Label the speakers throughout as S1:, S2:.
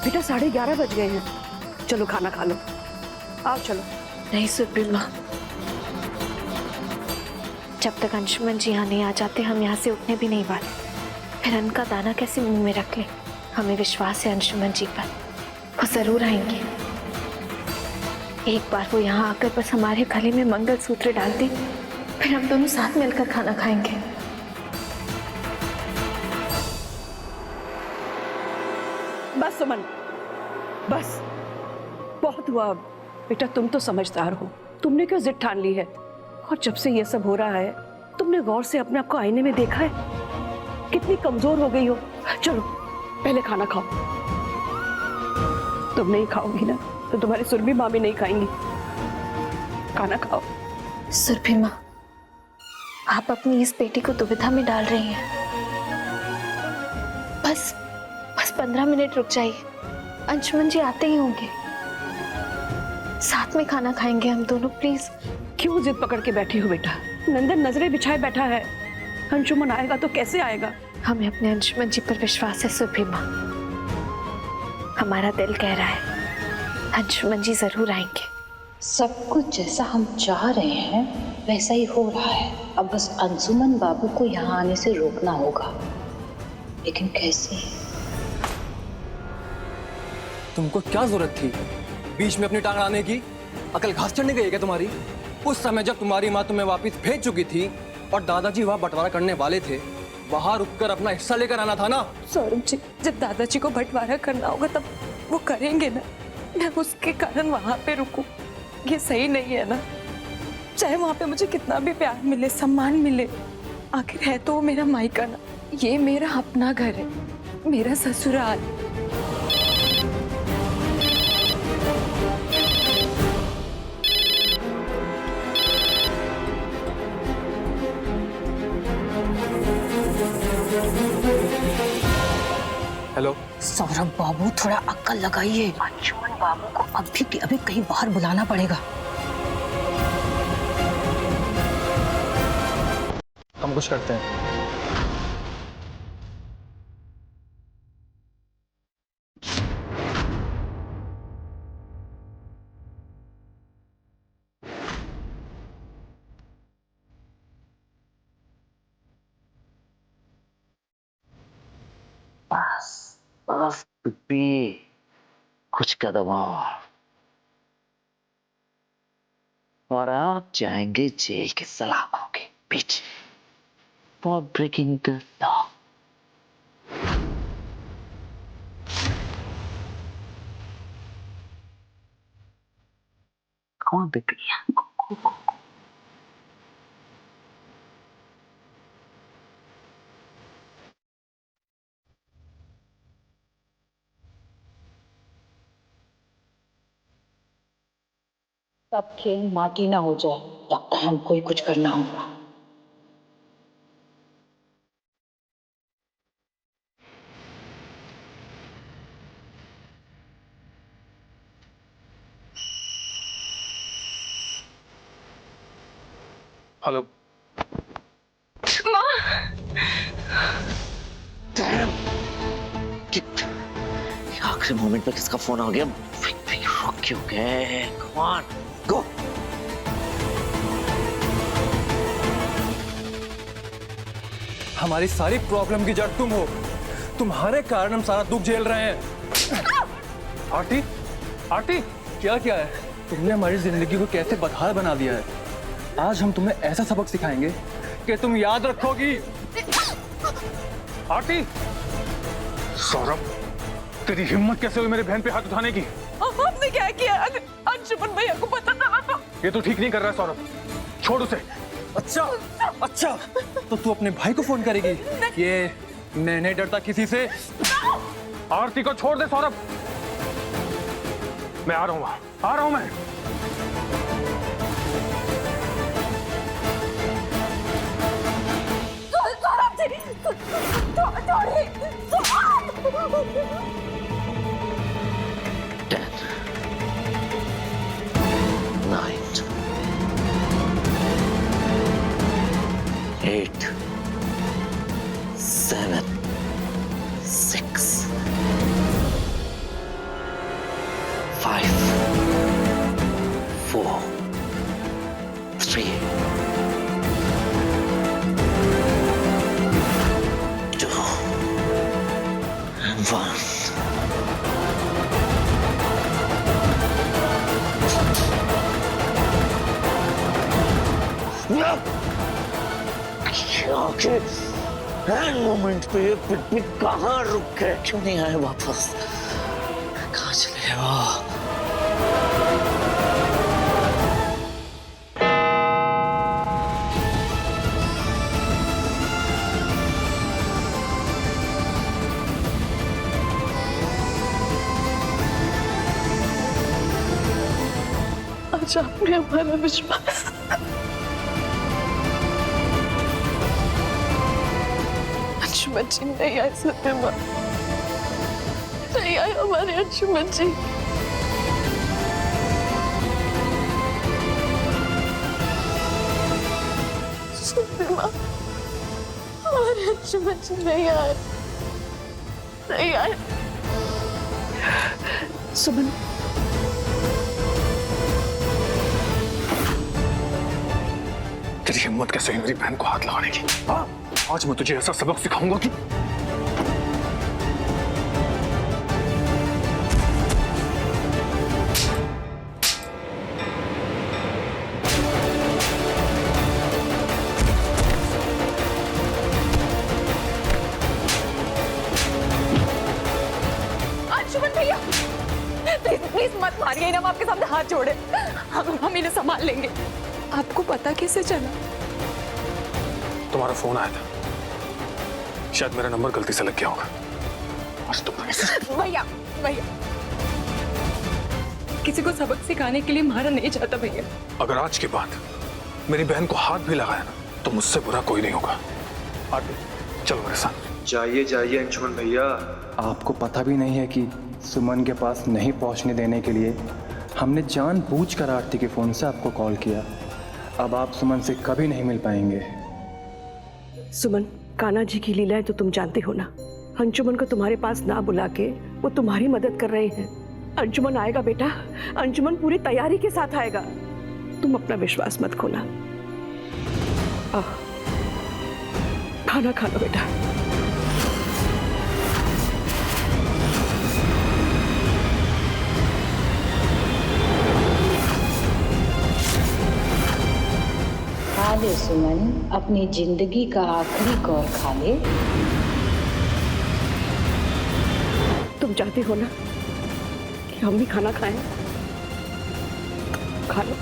S1: बेटा 11:30 बज गए हैं, चलो खाना खा लो, आओ चलो।
S2: नहीं सुप्रीम माँ, जब तक अंशुमन जी यहाँ नहीं आ जाते हम यहाँ से उठने भी नहीं वाले। फिर अन्न का दाना कैसे मुंह में रख ले। हमें विश्वास है अंशुमन जी पर, वो जरूर आएंगे। एक बार वो यहाँ आकर बस हमारे गले में मंगलसूत्र डाल दे, फिर हम दोनों साथ मिलकर खाना खाएंगे।
S1: बस सुमन, बस बहुत हुआ। बेटा तुम तो समझदार हो, तुमने क्यों जिद ठान ली है? और जब से ये सब हो रहा है, तुमने गौर से अपने आप को आईने में देखा है? कितनी कमजोर हो गई हो। चलो पहले खाना खाओ। तुम नहीं खाओगी ना तो तुम्हारी सुरभि माँ भी नहीं खाएंगी। खाना खाओ।
S2: सुरभि माँ, आप अपनी इस बेटी को दुविधा में डाल रही हैं। बस 15 मिनट रुक जाइए, अंशुमन जी आते ही होंगे, साथ में खाना खाएंगे हम दोनों। प्लीज।
S1: क्यों जिद पकड़ के बैठी हो बेटा? नंदन नजरें बिछाए बैठा है, अंशुमन आएगा तो कैसे आएगा?
S2: हमें अपने अंशुमन जी पर विश्वास है सुरभि माँ। हमारा दिल कह रहा है अंशुमन जी जरूर आएंगे।
S3: सब कुछ जैसा हम चाह रहे हैं वैसा ही हो रहा है। अब बस अंशुमन बाबू को यहाँ आने से रोकना होगा, लेकिन कैसे?
S4: तुमको क्या जरूरत थी बीच में अपनी टांग अड़ाने की? अकल घास चढ़ने गई है क्या तुम्हारी? उस समय जब तुम्हारी माँ तुम्हें वापस भेज चुकी थी और दादाजी वहाँ बंटवारा करने वाले थे, वहाँ रुककर अपना हिस्सा लेकर आना था ना।
S5: सौरभ जी, जब दादाजी को बंटवारा करना होगा तब वो करेंगे ना। मैं उसके कारण वहाँ पे रुकूं, ये सही नहीं है ना। चाहे वहाँ पे मुझे कितना भी प्यार मिले, सम्मान मिले, आखिर है तो वो मेरा मायका ना। ये मेरा अपना घर है, मेरा ससुराल।
S4: हेलो
S3: सौरभ बाबू, थोड़ा अक्ल लगाइए। अंशुमन बाबू को अभी के अभी कहीं बाहर बुलाना पड़ेगा।
S4: हम कुछ करते हैं।
S6: बस पिप्पी, कुछ कदम और आप जाएंगे जेल के सलाखों के पीछे फॉर ब्रेकिंग द लॉ। कौन पिप्पी?
S3: सब खेल माटी ना हो जाए, लगता है हमको ही कुछ करना होगा।
S4: हेलो
S6: आखिरी मोमेंट पे किसका फोन आ गया? रुक क्यों गए? Come on go.
S4: हमारी सारी प्रॉब्लम की जड़ तुम हो। तुम्हारे कारण हम सारा दुख झेल रहे हैं। आरती, आरती, क्या क्या है? तुमने हमारी जिंदगी को कैसे बदहाल बना दिया है। आज हम तुम्हें ऐसा सबक सिखाएंगे कि तुम याद रखोगी। आरती,
S7: सौरभ, तेरी हिम्मत कैसे हुई मेरी बहन पे हाथ उठाने की?
S5: आपने क्या किया? अंशुमन भैया को पता चला तो?
S7: ये तू ठीक नहीं कर रहा है सौरभ, छोड़ उसे।
S4: अच्छा अच्छा, तो तू अपने भाई को फोन करेगी? ये मैं नहीं डरता किसी से।
S7: आरती को छोड़ दे सौरभ, मैं आ रहा हूँ, आ रहा हूँ मैं।
S6: नाइन, 8, 7, 6, के एंड मोमेंट पे ये पिट कहाँ रुक गए? क्यों नहीं आए वापस? कहाँ चले गए वो?
S1: आज आपने हमारा विश्वास अंशुमन जी नहीं आए सत्यमा, नहीं आए हमारे अंशुमन जी। सत्यमा, हमारे अंशुमन जी नहीं आए, नहीं आए। सुमन,
S7: तेरी हिम्मत कैसे हुई मेरी बहन को हाथ लगाने की? हाँ, आज मैं तुझे ऐसा सबक सिखाऊंगा कि
S5: अंशुमन भैया, प्लीज मत मारिए, हम आपके सामने हाथ जोड़े, हम इन्हें संभाल लेंगे। आपको पता कैसे चला?
S7: तुम्हारा फोन आया था, शायद मेरा नंबर गलती से लग गया होगा। आज तुम
S5: भैया किसी को सबक सिखाने के लिए मारा नहीं जाता भैया।
S7: अगर आज के बाद मेरी बहन को हाथ भी लगाया ना तो मुझसे बुरा कोई नहीं होगा। आरती, चलो मेरे साथ।
S8: जाइए जाइए अंशुमन भैया।
S4: आपको पता भी नहीं है कि सुमन के पास नहीं पहुंचने देने के लिए हमने जानबूझकर आरती के फोन से आपको कॉल किया। अब आप सुमन से कभी नहीं मिल पाएंगे।
S1: सुमन, कान्हा जी की लीलाएं तो तुम जानते हो ना। अंशुमन को तुम्हारे पास ना बुला के वो तुम्हारी मदद कर रहे हैं। अंशुमन आएगा बेटा, अंशुमन पूरी तैयारी के साथ आएगा। तुम अपना विश्वास मत खोना। खाना खा लो बेटा।
S3: खा ले सुमन, अपनी जिंदगी का आखिरी कौर खा ले।
S1: तुम चाहती हो ना कि हम भी खाना खाएं? खा लो।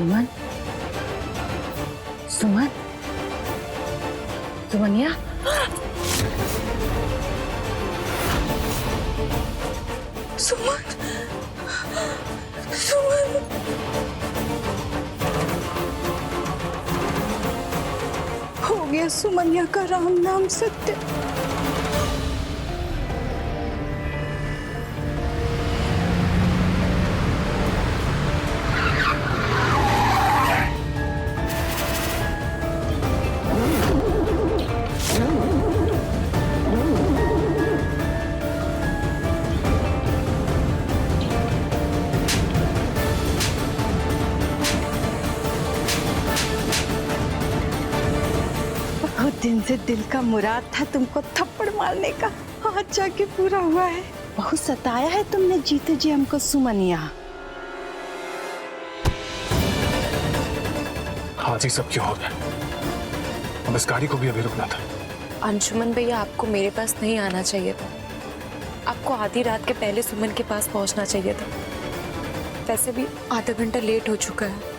S3: सुमन, सुमन, सुमनिया,
S5: सुमन, सुमन, हो गया सुमनिया का राम नाम सत्य। दिन से दिल का मुराद था तुमको थप्पड़ मारने का, आज जाके पूरा हुआ है। बहुत सताया है तुमने जीते जी हमको सुमनिया।
S7: आज ही सब क्यों हो गया? अब इस गाड़ी को भी अभी रुकना था।
S5: अंशुमन भैया, आपको मेरे पास नहीं आना चाहिए था। आपको आधी रात के पहले सुमन के पास पहुंचना चाहिए था। वैसे भी आधा घंटा लेट हो चुका है।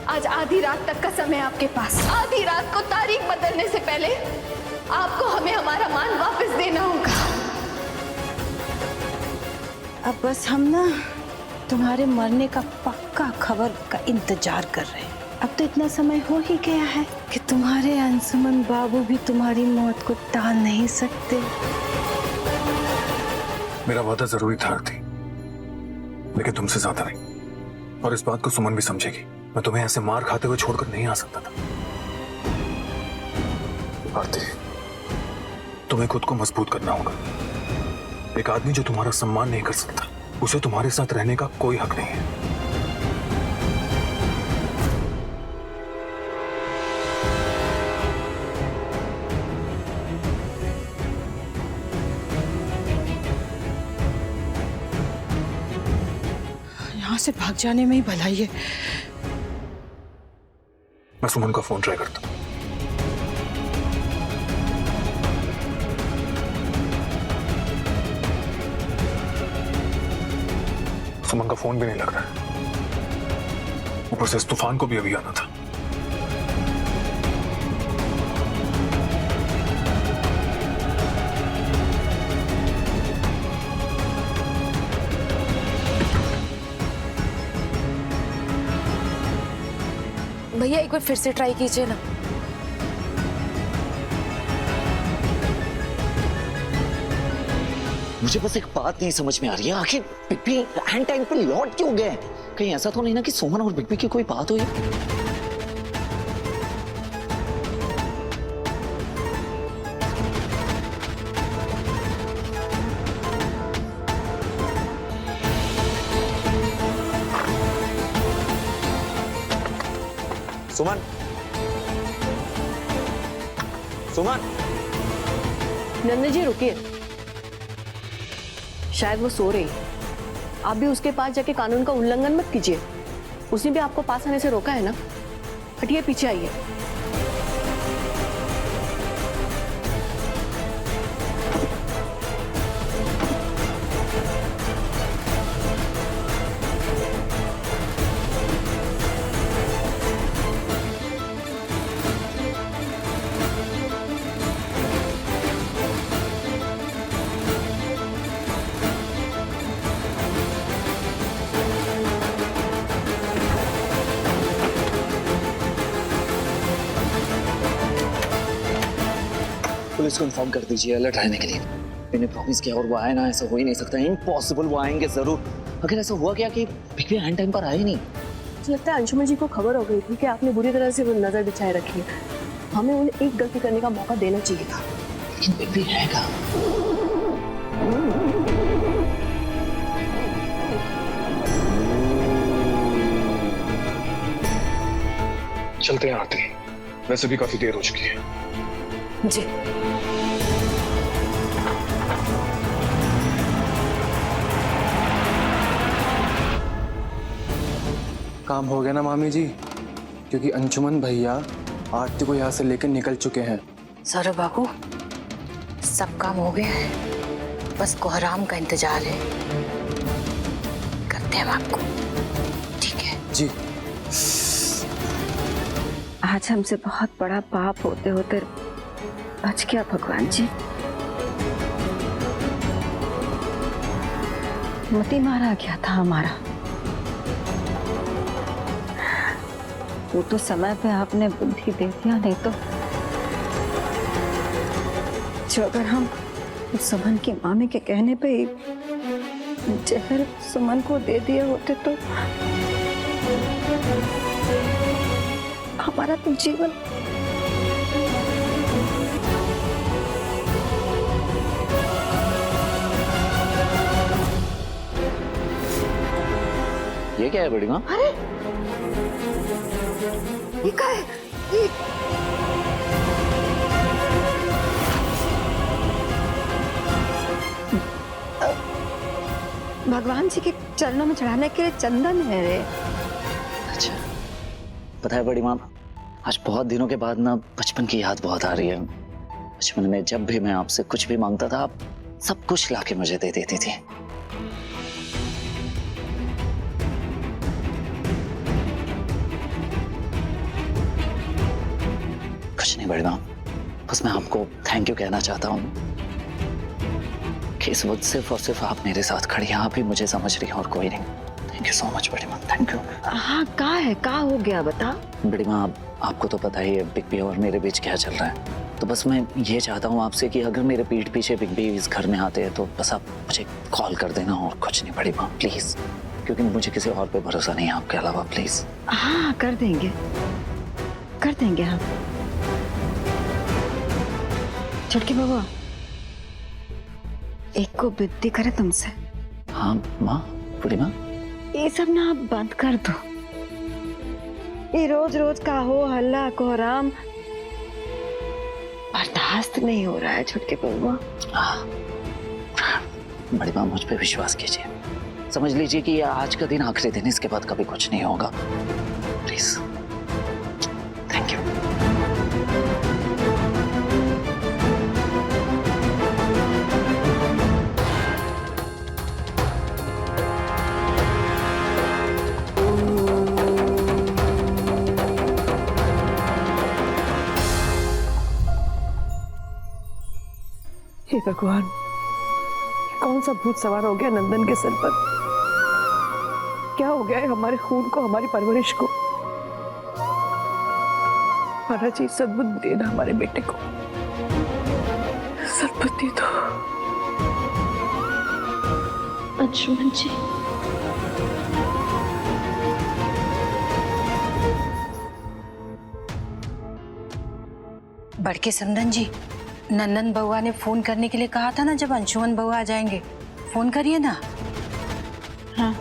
S2: आज आधी रात तक का समय आपके पास। आधी रात को तारीख बदलने से पहले आपको हमें हमारा मान वापस देना होगा।
S3: अब बस हम ना तुम्हारे मरने का पक्का खबर का इंतजार कर रहे हैं। अब तो इतना समय हो ही गया है कि तुम्हारे अंशुमन बाबू भी तुम्हारी मौत को टाल नहीं सकते।
S7: मेरा वादा जरूरी था आरती, लेकिन तुमसे ज्यादा नहीं। और इस बात को सुमन भी समझेगी। मैं तुम्हें ऐसे मार खाते हुए छोड़कर नहीं आ सकता था। आरती, तुम्हें खुद को मजबूत करना होगा। एक आदमी जो तुम्हारा सम्मान नहीं कर सकता, उसे तुम्हारे साथ रहने का कोई हक नहीं है।
S3: यहाँ से भाग जाने में ही भलाई है।
S7: मैं सुमन का फोन ट्राई करता हूँ। सुमन का फोन भी नहीं लग रहा है। ऊपर से इस तूफान को भी अभी आना था।
S5: भैया एक बार फिर से ट्राई कीजिए ना।
S6: मुझे बस एक बात नहीं समझ में आ रही है, आखिर बिग बी एंड टाइम पे लौट क्यों गए? कहीं ऐसा तो नहीं ना कि सुमन और बिग बी की कोई बात हुई? सुमन, सुमन,
S1: नंदन जी रुकिए, शायद वो सो रही। आप भी उसके पास जाके कानून का उल्लंघन मत कीजिए। उसने भी आपको पास आने से रोका है ना। हटिए, पीछे आइए।
S6: पुलिस को इन्फॉर्म कर दीजिए अलर्ट रहने के लिए। मैंने प्रॉमिस किया और वो आए ना, ऐसा हो ही नहीं सकता। इम्पॉसिबल, वो आएंगे जरूर। अगर ऐसा हुआ क्या कि बिग बी एंड टाइम पर आए नहीं?
S1: मुझे लगता है अंशुमन जी को खबर हो गई थी कि आपने बुरी तरह से वो नजर बिछाए रखी है। हमें उन्हें एक गलती करने का मौका देना चाहिए था।
S6: लेकिन बिग बी रहेगा।
S7: चलते हैं आरती, वैसे भी काफी देर हो चुकी है।
S5: जी
S4: काम हो गया ना मामी जी, क्योंकि अंशुमन भैया आरती को यहाँ से लेकर निकल चुके हैं।
S3: सौरभ बाबू, सब काम हो गया है, बस कोहराम का इंतजार है। करते हैं हम आपको, ठीक है?
S4: जी।
S1: आज हमसे बहुत बड़ा पाप होते होते बच गया भगवान जी। मती मारा गया था हमारा। वो तो समय पे आपने बुद्धि दे दिया, नहीं तो जो अगर हम सुमन की मामी के कहने पे जहर सुमन को दे दिए होते तो हमारा तो जीवन
S6: ये क्या है बड़ी माँ?
S1: अरे ये क्या है? ये भगवान जी के चरणों में चढ़ाने के लिए चंदन है रे।
S6: अच्छा, पता है बड़ी माँ, आज बहुत दिनों के बाद ना बचपन की याद बहुत आ रही है। बचपन में जब भी मैं आपसे कुछ भी मांगता था, आप सब कुछ लाके मुझे दे देती थी। कुछ नहीं बड़ी माँ, बस मैं आपको थैंक यू कहना चाहता हूँ कि इस वक्त सिर्फ और सिर्फ आप मेरे साथ खड़ी हैं, आप ही मुझे समझ रही हैं और कोई नहीं। थैंक यू सो मच बड़ी माँ, थैंक यू।
S2: हाँ, का हो गया बता।
S6: बड़ी माँ, आपको तो पता ही है बिग बी और मेरे बीच क्या चल रहा है, तो बस मैं ये चाहता हूँ आपसे कि अगर मेरे पीठ पीछे बिग बी इस घर में आते हैं तो बस आप मुझे कॉल कर देना और कुछ नहीं बड़ी माँ, प्लीज, क्योंकि मुझे किसी और पे भरोसा नहीं है आपके अलावा, प्लीज।
S3: हाँ, कर देंगे हम। छुटकी बाबा, एक को विनती करे तुमसे।
S6: हाँ माँ, बड़ी माँ।
S3: ये सब ना आप बंद कर दो। ये रोज रोज का हो हल्ला कोहराम बर्दाश्त नहीं हो रहा है छुटके बाबा।
S6: बड़ी माँ, मुझ पे विश्वास कीजिए, समझ लीजिए कि ये आज का दिन आखिरी दिन, इसके बाद कभी कुछ नहीं होगा, प्लीज। Thank you.
S1: हे भगवान, कौन सा भूत सवार हो गया नंदन के सिर पर? क्या हो गया है हमारे खून को, हमारी परवरिश को? महाराज जी, सद्बुद्धि देना हमारे बेटे को, सद्बुद्धि दो।
S2: अंशुमन जी,
S3: बड़के समधन जी, नंदन बउआ ने फोन करने के लिए कहा था ना, जब अंशुमन बउआ आ जाएंगे फोन करिए ना। हाँ।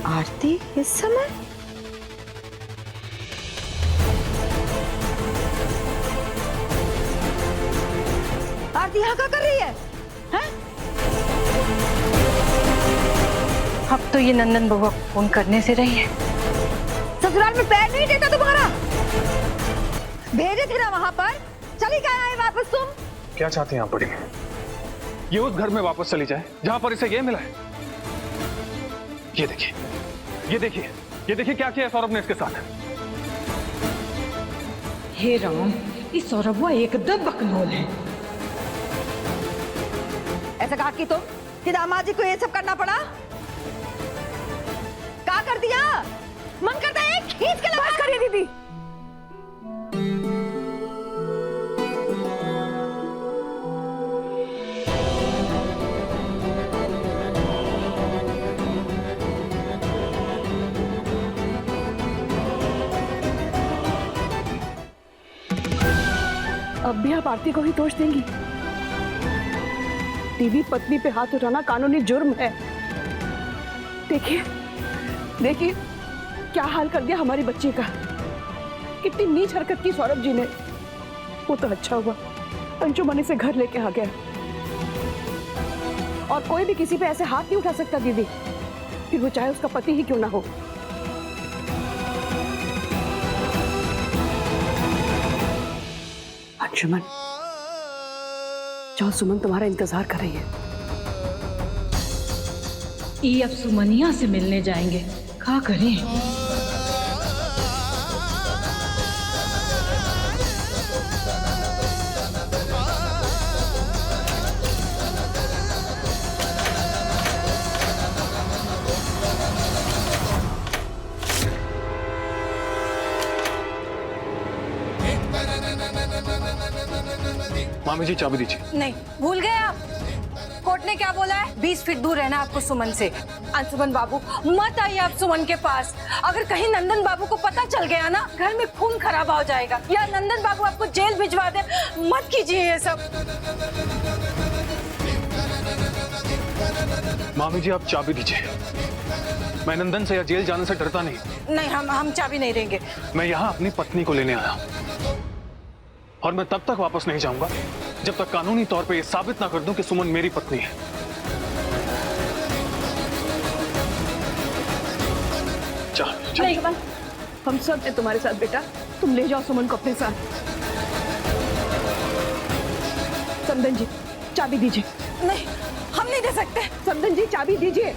S3: आरती इस समय? आरती यहाँ क्या कर रही है? अब तो ये नंदन बउआ फोन करने से रही है। ससुराल में पैर नहीं देता तुम्हारा। भेजे थे ना वहां पर, चली क्या आए वापस तुम?
S7: क्या चाहती हैं आप बड़ी माँ? ये उस घर में वापस चली जाए जहां पर इसे ये मिला है। ये देखिए, ये देखिए, ये देखिए क्या किया है सौरभ ने इसके साथ।
S8: हे राम, इस सौरभ एकदम बकलोल है।
S3: ऐसा कहा कि तुम कि दामाद जी को ये सब करना पड़ा? क्या कर दिया? मन करता है खींच के लगा। करिए दीदी।
S1: अब भी आप आरती को ही दोष देंगी? बीवी पत्नी पे हाथ उठाना कानूनी जुर्म है। देखिए देखिए क्या हाल कर दिया हमारी बच्ची का। कितनी नीच हरकत की सौरभ जी ने। वो तो अच्छा हुआ अंशुमन से घर लेके आ गया, और कोई भी किसी पे ऐसे हाथ नहीं उठा सकता दीदी, फिर वो चाहे उसका पति ही क्यों ना हो। अंशुमन, जाओ, सुमन तुम्हारा इंतजार कर रही है।
S8: ये अब सुमनिया से मिलने जाएंगे, क्या करें?
S7: मामी जी चाबी दीजिए।
S3: नहीं, भूल गए आप। कोर्ट ने क्या बोला है? 20 फीट दूर रहना आपको सुमन से। अंशुमन बाबू, मत आइए आप सुमन के पास। अगर कहीं नंदन बाबू को पता चल गया ना, घर में खून खराबा हो जाएगा, या नंदन बाबू आपको जेल भिजवा दे। मत कीजिए ये सब।
S7: मामी जी आप चाबी दीजिए। मैं नंदन से या जेल जाने से डरता नहीं।
S3: नहीं, हम चाबी नहीं देंगे।
S7: मैं यहाँ अपनी पत्नी को लेने आया, और मैं तब तक वापस नहीं जाऊंगा जब तक कानूनी तौर पे ये साबित ना कर दूं कि सुमन मेरी पत्नी है। चल
S1: नहीं, हम सब हैं तुम्हारे साथ बेटा। तुम ले जाओ सुमन को अपने साथ। समदन जी, चाबी दीजिए।
S5: नहीं, हम नहीं दे सकते।
S1: समदन जी, चाबी दीजिए।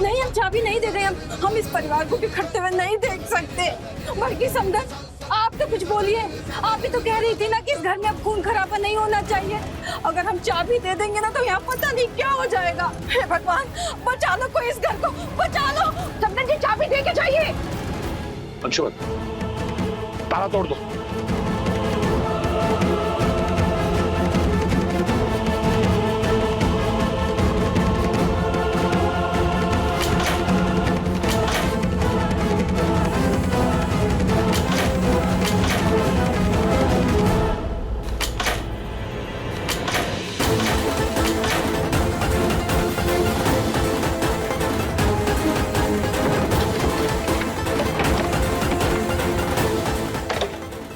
S5: नहीं, हम चाबी नहीं दे रहे। हम इस परिवार को बिखरते हुए नहीं देख सकते। बल्कि समदन, आप तो कुछ बोलिए। आप भी तो कह रही थी ना कि इस घर में अब खून खराबा नहीं होना चाहिए। अगर हम चाबी दे देंगे ना तो यहाँ पता नहीं क्या हो जाएगा। हे भगवान, बचा लो कोई इस घर को, बचा लो।
S1: समदन जी, चाबी दे के जाइए।
S7: अंशुमन, ताला तोड़ दो।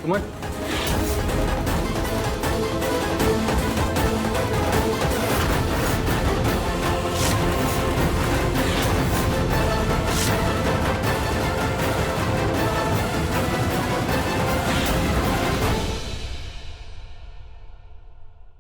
S7: सुमन,